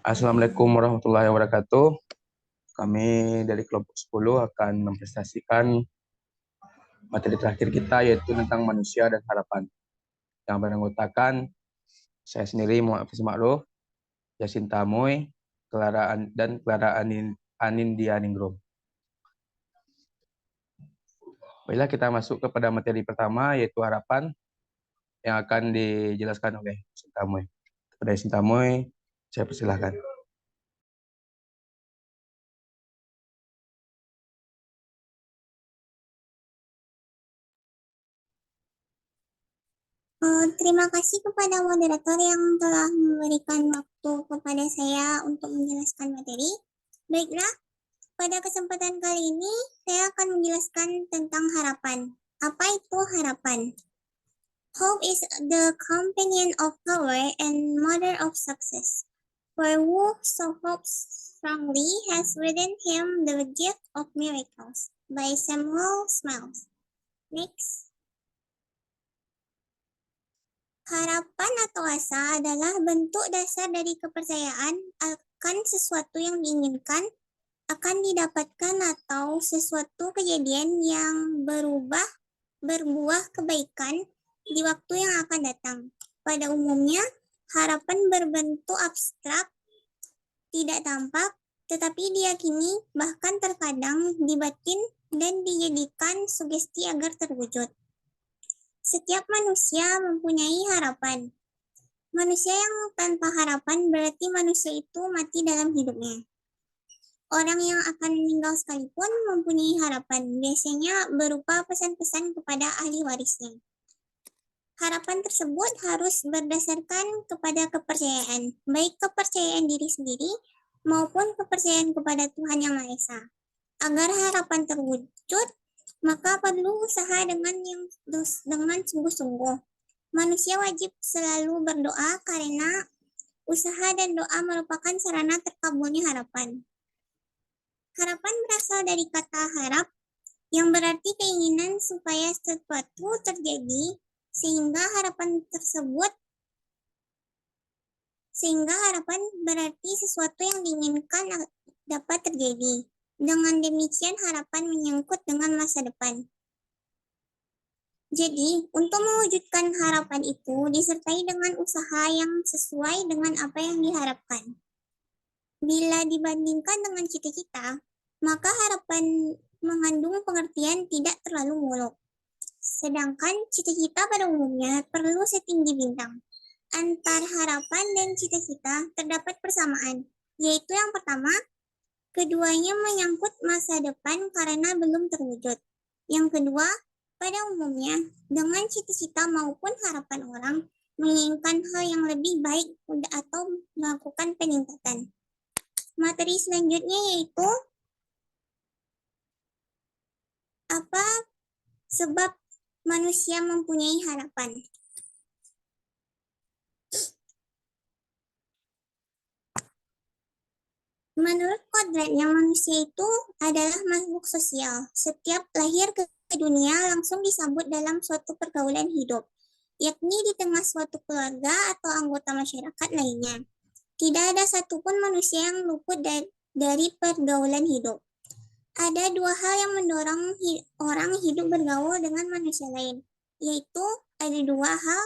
Assalamualaikum warahmatullahi wabarakatuh. Kami dari kelompok 10 akan mempresentasikan materi terakhir kita yaitu tentang manusia dan harapan. Yang beranggotakan saya sendiri Muhammad Hafiz Ma'ruf, Yasinta Moy, Clara Anindya Ningrum. Baiklah, kita masuk kepada materi pertama yaitu harapan yang akan dijelaskan oleh Yasinta Moy. Kepada Yasinta Moy, saya persilahkan. Terima kasih kepada moderator yang telah memberikan waktu kepada saya untuk menjelaskan materi. Baiklah, pada kesempatan kali ini saya akan menjelaskan tentang harapan. Apa itu harapan? Hope is the companion of power and mother of success. For who so hopes strongly has within him the gift of miracles. By Samuel Smiles. Next. Harapan atau asa adalah bentuk dasar dari kepercayaan akan sesuatu yang diinginkan akan didapatkan atau sesuatu kejadian yang berbuah kebaikan di waktu yang akan datang. Pada umumnya, harapan berbentuk abstrak, tidak tampak, tetapi diyakini bahkan terkadang dibatin dan dijadikan sugesti agar terwujud. Setiap manusia mempunyai harapan. Manusia yang tanpa harapan berarti manusia itu mati dalam hidupnya. Orang yang akan meninggal sekalipun mempunyai harapan, biasanya berupa pesan-pesan kepada ahli warisnya. Harapan tersebut harus berdasarkan kepada kepercayaan, baik kepercayaan diri sendiri maupun kepercayaan kepada Tuhan Yang Maha Esa. Agar harapan terwujud, maka perlu usaha dengan sungguh-sungguh. Manusia wajib selalu berdoa karena usaha dan doa merupakan sarana terkabulnya harapan. Harapan berasal dari kata harap yang berarti keinginan supaya sesuatu terjadi sehingga harapan berarti sesuatu yang diinginkan dapat terjadi. Dengan demikian harapan menyangkut dengan masa depan. Jadi, untuk mewujudkan harapan itu disertai dengan usaha yang sesuai dengan apa yang diharapkan. Bila dibandingkan dengan cita-cita, maka harapan mengandung pengertian tidak terlalu muluk. Sedangkan cita-cita pada umumnya perlu setinggi bintang. Antar harapan dan cita-cita terdapat persamaan, yaitu yang pertama, keduanya menyangkut masa depan karena belum terwujud. Yang kedua, pada umumnya, dengan cita-cita maupun harapan orang menginginkan hal yang lebih baik atau melakukan peningkatan. Materi selanjutnya yaitu apa sebab manusia mempunyai harapan. Menurut kodratnya manusia itu adalah makhluk sosial. Setiap lahir ke dunia langsung disambut dalam suatu pergaulan hidup, yakni di tengah suatu keluarga atau anggota masyarakat lainnya. Tidak ada satupun manusia yang luput dari pergaulan hidup. Ada dua hal yang mendorong orang hidup bergaul dengan manusia lain, yaitu ada dua hal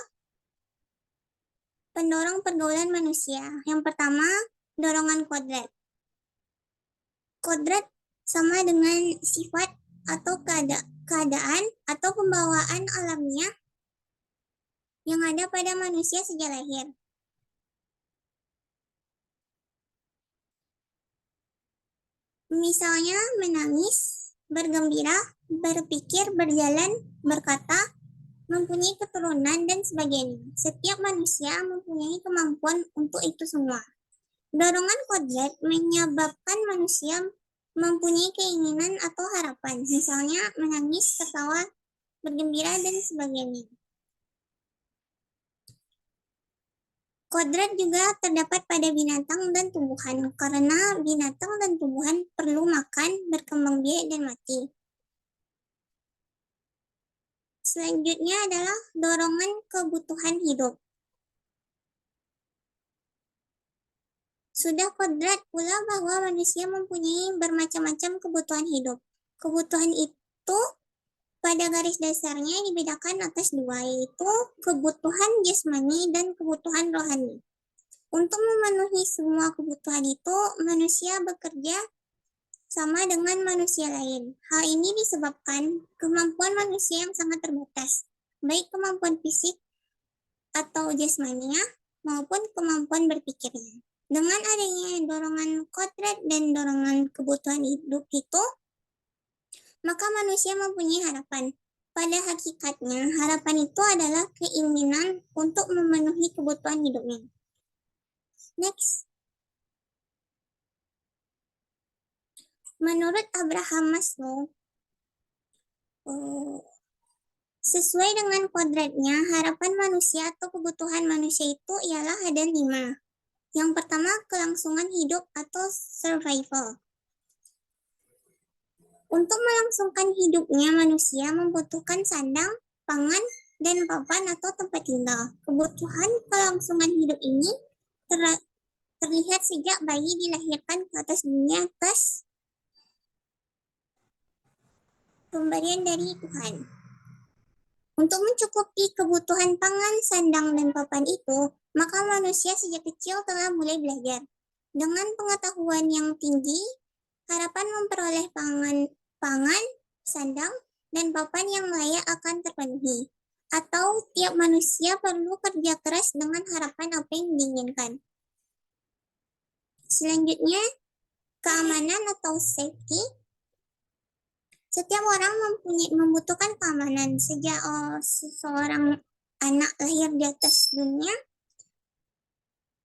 pendorong pergaulan manusia. Yang pertama, dorongan kodrat. Kodrat sama dengan sifat atau keadaan atau pembawaan alamiah yang ada pada manusia sejak lahir. Misalnya menangis, bergembira, berpikir, berjalan, berkata, mempunyai keturunan, dan sebagainya. Setiap manusia mempunyai kemampuan untuk itu semua. Dorongan kodrat menyebabkan manusia mempunyai keinginan atau harapan, misalnya menangis, tertawa, bergembira, dan sebagainya. Kodrat juga terdapat pada binatang dan tumbuhan, karena binatang dan tumbuhan perlu makan, berkembang biak, dan mati. Selanjutnya adalah dorongan kebutuhan hidup. Sudah kodrat pula bahwa manusia mempunyai bermacam-macam kebutuhan hidup. Kebutuhan itu pada garis dasarnya dibedakan atas dua, yaitu kebutuhan jasmani dan kebutuhan rohani. Untuk memenuhi semua kebutuhan itu, manusia bekerja sama dengan manusia lain. Hal ini disebabkan kemampuan manusia yang sangat terbatas, baik kemampuan fisik atau jasmania maupun kemampuan berpikirnya. Dengan adanya dorongan kodrat dan dorongan kebutuhan hidup itu, maka manusia mempunyai harapan. Pada hakikatnya, harapan itu adalah keinginan untuk memenuhi kebutuhan hidupnya. Next. Menurut Abraham Maslow, sesuai dengan kodratnya, harapan manusia atau kebutuhan manusia itu ialah ada 5. Yang pertama, kelangsungan hidup atau survival. Untuk melangsungkan hidupnya, manusia membutuhkan sandang, pangan, dan papan atau tempat tinggal. Kebutuhan kelangsungan hidup ini terlihat sejak bayi dilahirkan ke atas dunia atas pemberian dari Tuhan. Untuk mencukupi kebutuhan pangan, sandang, dan papan itu, maka manusia sejak kecil telah mulai belajar. Dengan pengetahuan yang tinggi, harapan memperoleh pangan, sandang, dan papan yang layak akan terpenuhi. Atau tiap manusia perlu kerja keras dengan harapan apa yang diinginkan. Selanjutnya, keamanan atau safety. Setiap orang membutuhkan keamanan. Sejak seseorang anak lahir di atas dunia,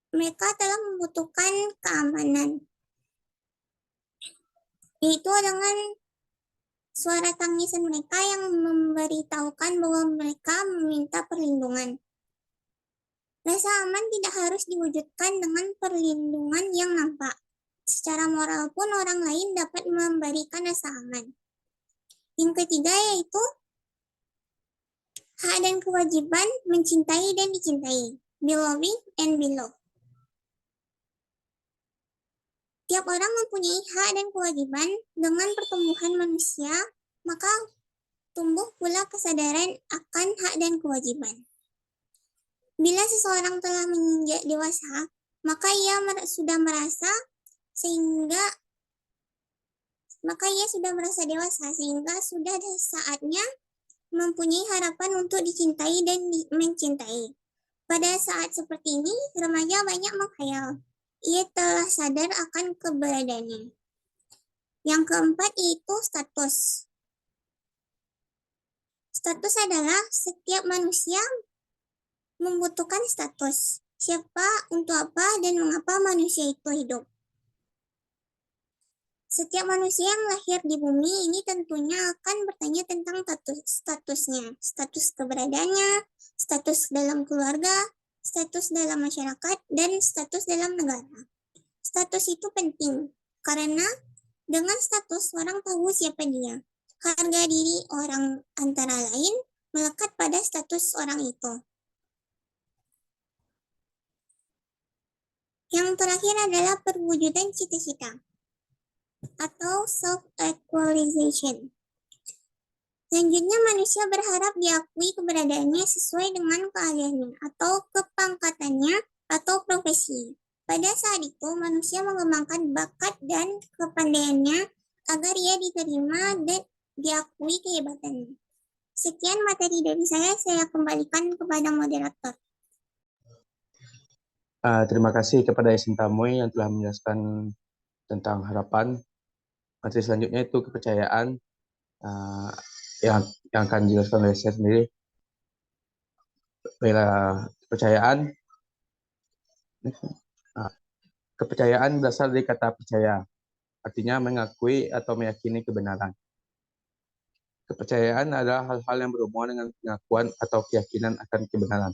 mereka telah membutuhkan keamanan. Yaitu dengan suara tangisan mereka yang memberitahukan bahwa mereka meminta perlindungan. Rasa aman tidak harus diwujudkan dengan perlindungan yang nampak. Secara moral pun orang lain dapat memberikan rasa aman. Yang ketiga yaitu hak dan kewajiban mencintai dan dicintai. Belonging and belong. Tiap orang mempunyai hak dan kewajiban. Dengan pertumbuhan manusia, maka tumbuh pula kesadaran akan hak dan kewajiban. Bila seseorang telah menginjak dewasa, maka ia sudah merasa dewasa sehingga sudah saatnya mempunyai harapan untuk dicintai dan mencintai. Pada saat seperti ini, remaja banyak menghayal. Ia telah sadar akan keberadaannya. Yang keempat yaitu status. Status adalah setiap manusia membutuhkan status. Siapa, untuk apa, dan mengapa manusia itu hidup. Setiap manusia yang lahir di bumi ini tentunya akan bertanya tentang statusnya, status keberadaannya, status dalam keluarga, status dalam masyarakat, dan status dalam negara. Status itu penting, karena dengan status orang tahu siapa dia. Harga diri orang antara lain melekat pada status orang itu. Yang terakhir adalah perwujudan cita-cita atau self-actualization. Selanjutnya, manusia berharap diakui keberadaannya sesuai dengan keahliannya atau kepangkatannya atau profesi. Pada saat itu, manusia mengembangkan bakat dan kepandaiannya agar ia diterima dan diakui kehebatannya. Sekian materi dari saya kembalikan kepada moderator. Terima kasih kepada Yasin Tamoy yang telah menjelaskan tentang harapan. Materi selanjutnya itu kepercayaan yang akan dijelaskan oleh saya sendiri. Kepercayaan. Kepercayaan berasal dari kata percaya, artinya mengakui atau meyakini kebenaran. Kepercayaan adalah hal-hal yang berhubungan dengan pengakuan atau keyakinan akan kebenaran.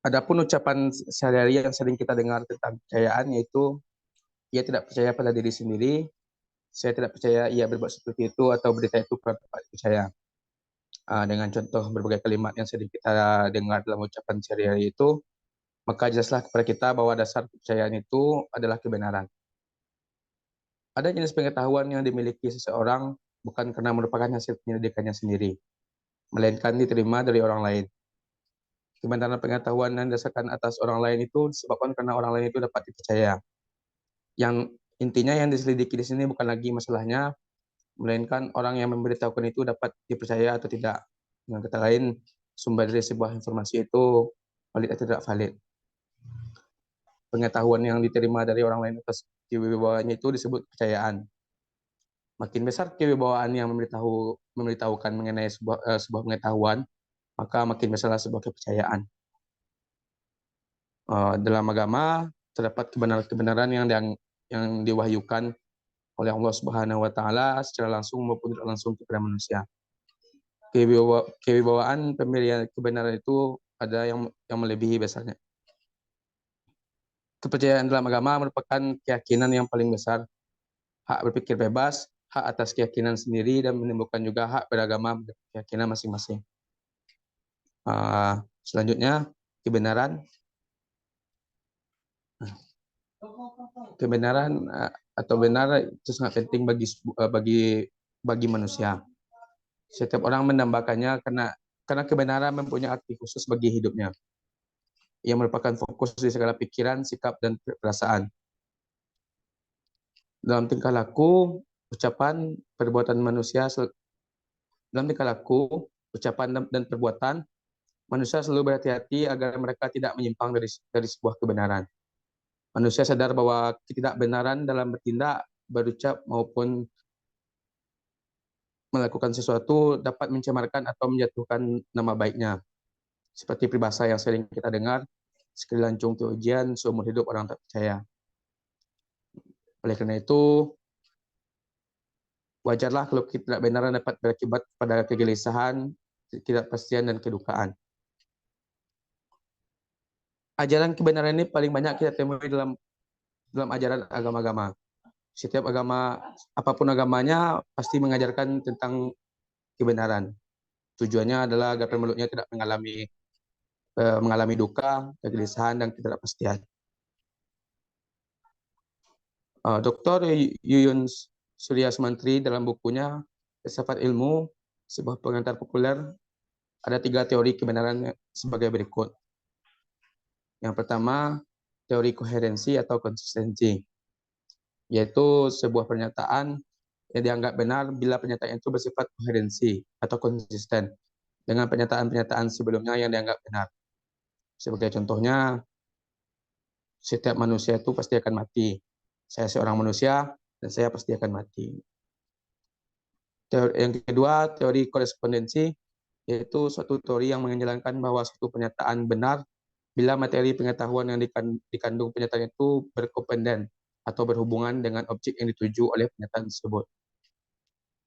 Adapun ucapan sehari-hari yang sering kita dengar tentang kepercayaan yaitu ia tidak percaya pada diri sendiri, saya tidak percaya ia berbuat seperti itu atau berita itu percaya. Dengan contoh berbagai kalimat yang sering kita dengar dalam ucapan sehari-hari itu, maka jelaslah kepada kita bahwa dasar kepercayaan itu adalah kebenaran. Ada jenis pengetahuan yang dimiliki seseorang bukan karena merupakan hasil penyelidikannya sendiri, melainkan diterima dari orang lain. Kebenaran pengetahuan yang didasarkan atas orang lain itu disebabkan karena orang lain itu dapat dipercaya. Yang intinya yang diselidiki di sini bukan lagi masalahnya, melainkan orang yang memberitahukan itu dapat dipercaya atau tidak. Dengan kata lain, sumber dari sebuah informasi itu valid atau tidak valid. Pengetahuan yang diterima dari orang lain atas kewibawanya itu disebut kepercayaan. Makin besar kewibawaan yang memberitahukan mengenai sebuah pengetahuan, maka makin besarlah sebuah kepercayaan. Dalam agama terdapat kebenaran-kebenaran yang diwahyukan oleh Allah Subhanahu wa taala secara langsung maupun tidak langsung kepada manusia. Kewibawaan pemberian kebenaran itu ada yang melebihi besarnya. Kepercayaan dalam agama merupakan keyakinan yang paling besar, hak berpikir bebas, hak atas keyakinan sendiri, dan menimbulkan juga hak beragama keyakinan masing-masing. Selanjutnya, kebenaran. Kebenaran atau benar itu sangat penting bagi manusia. Setiap orang mendambakannya karena kebenaran mempunyai arti khusus bagi hidupnya. Ia merupakan fokus di segala pikiran, sikap, dan perasaan. Dalam tingkah laku, ucapan, perbuatan manusia, dalam tingkah laku, ucapan dan perbuatan, manusia selalu berhati-hati agar mereka tidak menyimpang dari sebuah kebenaran. Manusia sadar bahwa ketidakbenaran dalam bertindak, berucap, maupun melakukan sesuatu dapat mencemarkan atau menjatuhkan nama baiknya. Seperti peribahasa yang sering kita dengar, sekali lancung ke ujian, seumur hidup orang tak percaya. Oleh karena itu, wajarlah kalau ketidakbenaran dapat berakibat pada kegelisahan, ketidakpastian, dan kedukaan. Ajaran kebenaran ini paling banyak kita temui dalam ajaran agama-agama. Setiap agama, apapun agamanya, pasti mengajarkan tentang kebenaran. Tujuannya adalah agar pemeluknya tidak mengalami duka, kegelisahan, dan ketidakpastian. Dr. Yuyun Surya Sumantri dalam bukunya Filsafat Ilmu, sebuah pengantar populer, ada 3 teori kebenaran sebagai berikut. Yang pertama, teori koherensi atau konsistensi, yaitu sebuah pernyataan yang dianggap benar bila pernyataan itu bersifat koherensi atau konsisten dengan pernyataan-pernyataan sebelumnya yang dianggap benar. Sebagai contohnya, setiap manusia itu pasti akan mati. Saya seorang manusia dan saya pasti akan mati. Yang kedua, teori korespondensi, yaitu suatu teori yang menjelaskan bahwa suatu pernyataan benar bila materi pengetahuan yang dikandung pernyataan itu berkompenden atau berhubungan dengan objek yang dituju oleh pernyataan tersebut.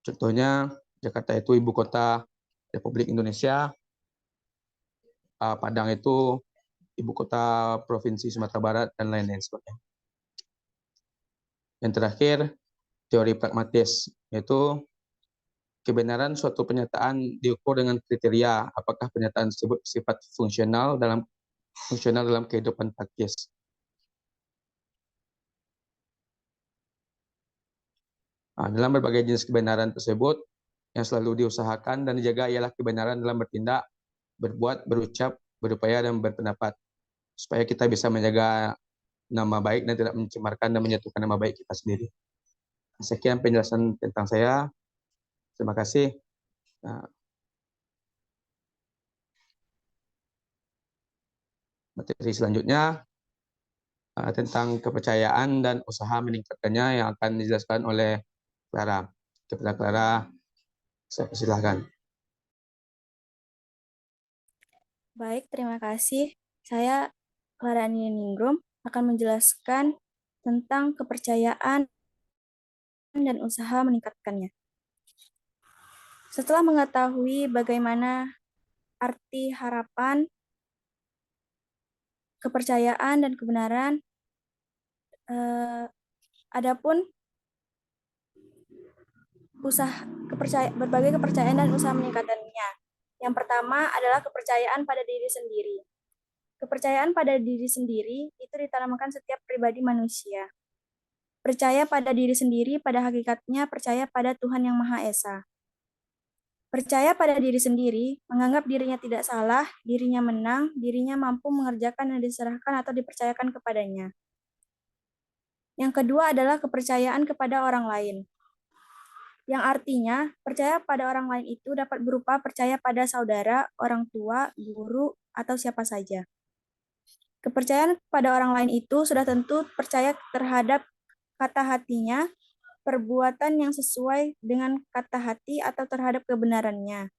Contohnya, Jakarta itu ibu kota Republik Indonesia, Padang itu ibu kota Provinsi Sumatera Barat, dan lain-lain sebagainya. Yang terakhir, teori pragmatis, yaitu kebenaran suatu pernyataan diukur dengan kriteria apakah pernyataan tersebut sifat fungsional dalam kehidupan praktis. Dalam berbagai jenis kebenaran tersebut, yang selalu diusahakan dan dijaga ialah kebenaran dalam bertindak, berbuat, berucap, berupaya, dan berpendapat, supaya kita bisa menjaga nama baik dan tidak mencemarkan dan menjatuhkan nama baik kita sendiri. Sekian penjelasan tentang saya. Terima kasih. Materi selanjutnya tentang kepercayaan dan usaha meningkatkannya yang akan dijelaskan oleh Clara. Kepada Clara, saya persilahkan. Baik, terima kasih. Saya Clara Niningrum akan menjelaskan tentang kepercayaan dan usaha meningkatkannya. Setelah mengetahui bagaimana arti harapan, kepercayaan, dan kebenaran, adapun berbagai kepercayaan dan usaha meningkatkannya. Yang pertama adalah kepercayaan pada diri sendiri. Kepercayaan pada diri sendiri itu ditanamkan setiap pribadi manusia. Percaya pada diri sendiri pada hakikatnya percaya pada Tuhan Yang Maha Esa. Percaya pada diri sendiri, menganggap dirinya tidak salah, dirinya menang, dirinya mampu mengerjakan yang diserahkan atau dipercayakan kepadanya. Yang kedua adalah kepercayaan kepada orang lain. Yang artinya, percaya pada orang lain itu dapat berupa percaya pada saudara, orang tua, guru, atau siapa saja. Kepercayaan pada orang lain itu sudah tentu percaya terhadap kata hatinya, perbuatan yang sesuai dengan kata hati atau terhadap kebenarannya.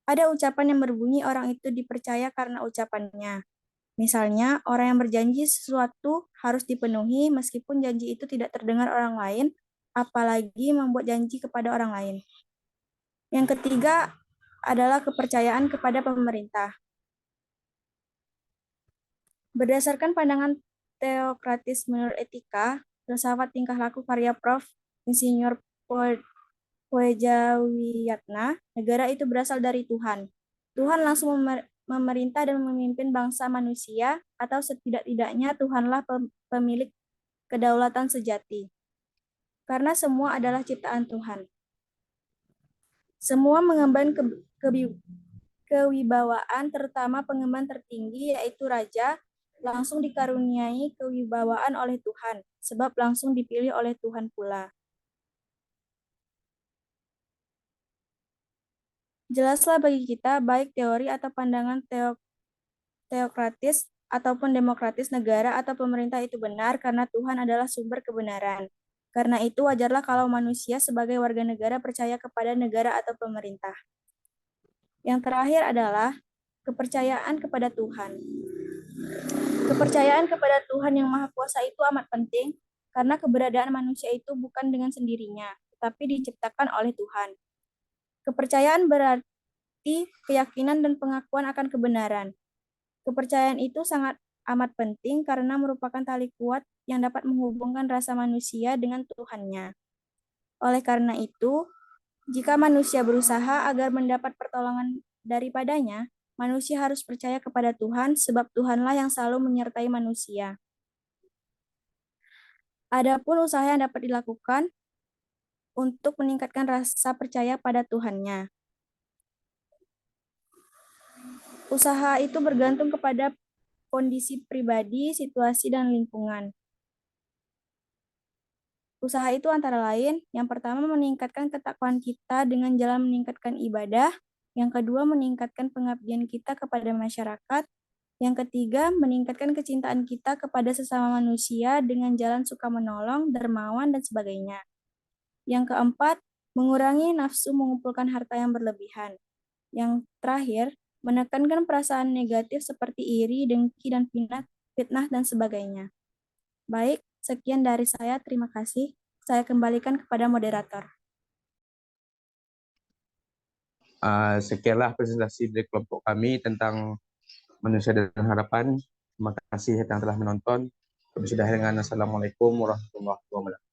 Ada ucapan yang berbunyi orang itu dipercaya karena ucapannya. Misalnya, orang yang berjanji sesuatu harus dipenuhi meskipun janji itu tidak terdengar orang lain, apalagi membuat janji kepada orang lain. Yang ketiga adalah kepercayaan kepada pemerintah. Berdasarkan pandangan teokratis menurut etika, filsafat tingkah laku karya Prof. Insinyur Poejawiyatna, negara itu berasal dari Tuhan. Tuhan langsung memerintah dan memimpin bangsa manusia, atau setidak-tidaknya Tuhanlah pemilik kedaulatan sejati. Karena semua adalah ciptaan Tuhan. Semua mengemban kewibawaan, terutama pengemban tertinggi, yaitu raja, langsung dikaruniai kewibawaan oleh Tuhan, sebab langsung dipilih oleh Tuhan pula. Jelaslah bagi kita, baik teori atau pandangan teokratis ataupun demokratis, negara atau pemerintah itu benar karena Tuhan adalah sumber kebenaran. Karena itu wajarlah kalau manusia sebagai warga negara percaya kepada negara atau pemerintah. Yang terakhir adalah kepercayaan kepada Tuhan. Kepercayaan kepada Tuhan Yang Maha Kuasa itu amat penting karena keberadaan manusia itu bukan dengan sendirinya, tetapi diciptakan oleh Tuhan. Kepercayaan berarti keyakinan dan pengakuan akan kebenaran. Kepercayaan itu sangat amat penting karena merupakan tali kuat yang dapat menghubungkan rasa manusia dengan Tuhannya. Oleh karena itu, jika manusia berusaha agar mendapat pertolongan daripadanya, manusia harus percaya kepada Tuhan sebab Tuhanlah yang selalu menyertai manusia. Adapun usaha yang dapat dilakukan untuk meningkatkan rasa percaya pada Tuhannya. Usaha itu bergantung kepada kondisi pribadi, situasi, dan lingkungan. Usaha itu antara lain, yang pertama meningkatkan ketakwaan kita dengan jalan meningkatkan ibadah, yang kedua meningkatkan pengabdian kita kepada masyarakat, yang ketiga meningkatkan kecintaan kita kepada sesama manusia dengan jalan suka menolong, dermawan, dan sebagainya. Yang keempat, mengurangi nafsu mengumpulkan harta yang berlebihan. Yang terakhir, menekankan perasaan negatif seperti iri, dengki, dan fitnah, dan sebagainya. Baik, sekian dari saya. Terima kasih. Saya kembalikan kepada moderator. Sekianlah presentasi dari kelompok kami tentang manusia dan harapan. Terima kasih yang telah menonton. Kami sudah dengan Assalamualaikum warahmatullahi wabarakatuh.